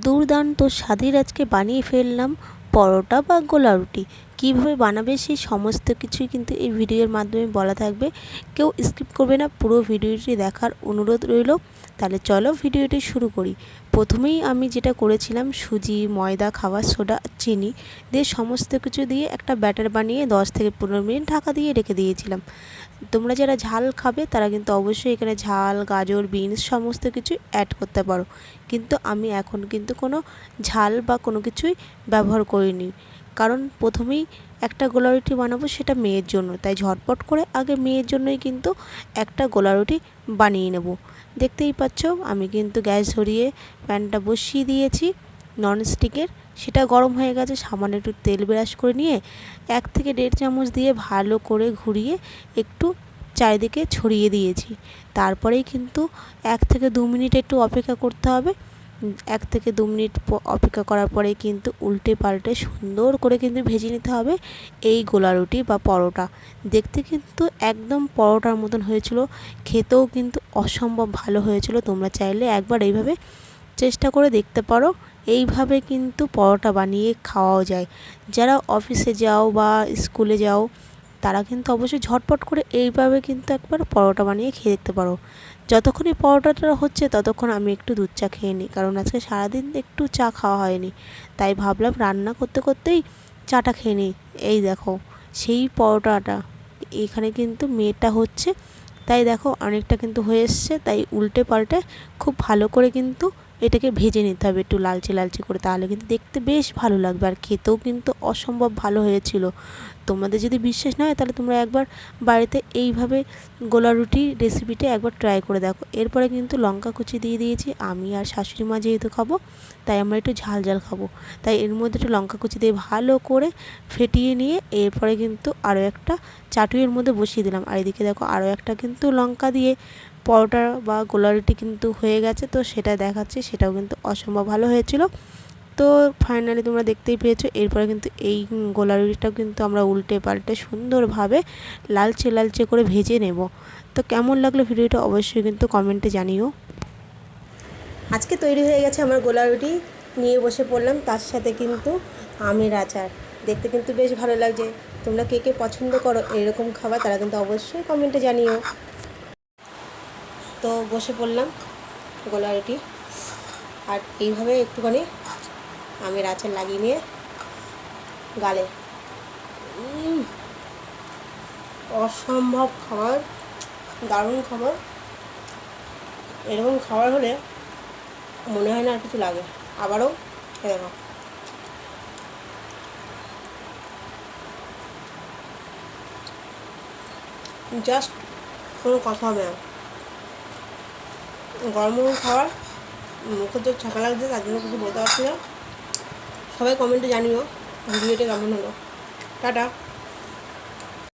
দুর্দান্ত স্বাদের আজকে বানিয়ে ফেললাম পরোটা বা গোলা রুটি। কীভাবে বানাবে সেই সমস্ত কিছুই কিন্তু এই ভিডিওর মাধ্যমে বলা থাকবে। কেউ স্কিপ করবে না, পুরো ভিডিওটি দেখার অনুরোধ রইল। তাহলে চলো ভিডিওটি শুরু করি। প্রথমেই আমি যেটা করেছিলাম, সুজি, ময়দা, খাবার সোডা, চিনি দিয়ে সমস্ত কিছু দিয়ে একটা ব্যাটার বানিয়ে 10 থেকে 15 মিনিট ঢাকা দিয়ে রেখে দিয়েছিলাম। তোমরা যারা ঝাল খাবে তারা কিন্তু অবশ্যই এখানে ঝাল, গাজর, বিনস সমস্ত কিছু অ্যাড করতে পারো, কিন্তু আমি এখন কিন্তু কোনো ঝাল বা কোনো কিছুই ব্যবহার করিনি, কারণ প্রথমেই একটা গোলা রুটি বানাবো, সেটা মেয়ের জন্য, তাই ঝটপট করে আগে মেয়ের জন্যই কিন্তু একটা গোলা রুটি বানিয়ে নেব। দেখতেই পাচ্ছ আমি কিন্তু গ্যাস ধরিয়ে প্যানটা বসিয়ে দিয়েছি ননস্টিকের। সেটা গরম হয়ে গেছে, সামান্য একটু তেল ব্রাশ করে নিয়ে 1 থেকে 1.5 চামচ দিয়ে ভালো করে ঘুরিয়ে একটু চারিদিকে ছড়িয়ে দিয়েছি। তারপরেই কিন্তু 1 থেকে 2 মিনিট একটু অপেক্ষা করতে হবে। 1 থেকে 2 মিনিট অপেক্ষা করার পরে কিন্তু উল্টে পাল্টে সুন্দর করে কিন্তু ভেজে নিতে হবে এই গোলা রুটি বা পরোটা। দেখতে কিন্তু একদম পরোটার মতন হয়েছিল, খেতেও কিন্তু অসম্ভব ভালো হয়েছিল। তোমরা চাইলে একবার এইভাবে চেষ্টা করে দেখতে পারো। এইভাবে কিন্তু পরোটা বানিয়ে খাওয়াও যায়। যারা অফিসে যাও বা স্কুলে যাও তারা কিন্তু অবশ্যই ঝটপট করে এইভাবে কিন্তু একবার পরোটা বানিয়ে খেয়ে দেখতে পারো। যতক্ষণ এই পরোটাটা হচ্ছে ততক্ষণ আমি একটু দুধ চা খেয়ে নিই, কারণ আজকে সারাদিন একটু চা খাওয়া হয়নি, তাই ভাবলাম রান্না করতে করতেই চাটা খেয়ে নিই। এই দেখো সেই পরোটাটা এখানে কিন্তু মেয়েটা হচ্ছে, তাই দেখো অনেকটা কিন্তু হয়ে এসছে, তাই উল্টে পাল্টে খুব ভালো করে কিন্তু এটাকে ভেজে নিতে হবে একটু লালচে লালচে করে, তাহলে কিন্তু দেখতে বেশ ভালো লাগবে আর খেতেও কিন্তু অসম্ভব ভালো হয়েছিল। তোমাদের যদি বিশ্বাস না হয় তাহলে তোমরা একবার বাড়িতে এইভাবে গোলা রুটি রেসিপিটা একবার ট্রাই করে দেখো। এরপরে কিন্তু লঙ্কা কুচি দিয়ে দিয়েছি, আমি আর শাশুড়ি মা যেহেতু খাবো তাই আমরা একটু ঝাল ঝাল খাবো, তাই এর মধ্যে একটু লঙ্কা কুচি দিয়ে ভালো করে ফেটিয়ে নিয়ে এরপরে কিন্তু আরও একটা চাটুইয়ের মধ্যে বসিয়ে দিলাম। আর এদিকে দেখো আরও একটা কিন্তু লঙ্কা দিয়ে পরোটা বা গোলা রুটি কিন্তু হয়ে গেছে, তো সেটা দেখাচ্ছি, সেটাও কিন্তু অসম্ভব ভালো হয়েছিল। তো ফাইনালি তোমরা দেখতেই পেয়েছো। এরপরে কিন্তু এই গোলা রুটিটাও কিন্তু আমরা উল্টে পাল্টে সুন্দরভাবে লালচে লালচে করে ভেজে নেব। তো কেমন লাগলো ভিডিওটা অবশ্যই কিন্তু কমেন্টে জানিও। আজকে তৈরি হয়ে গেছে আমার গোলা রুটি, নিয়ে বসে পড়লাম, তার সাথে কিন্তু আমের আচার। দেখতে কিন্তু বেশ ভালো লাগছে। তোমরা কে কে পছন্দ করো এরকম খাবার তারা কিন্তু অবশ্যই কমেন্টে জানিও। তো বসে পড়লাম গোলা রুটি, আর এইভাবে একটুখানি আমের আচার লাগিয়ে নিয়ে গালে অসম্ভব খাবার, দারুণ খাবার। এরকম খাবার হলে মনে হয় না আর কিছু লাগে। আবারও দেখো জাস্ট কোনো কথা হবে না। গরম গরম খাবার, মুখে তো ছাকা লাগছে, তার জন্য কিছু বলতে পারছি না। সবাই কমেন্টে জানিও ভিডিওটা কেমন হলো। টাটা।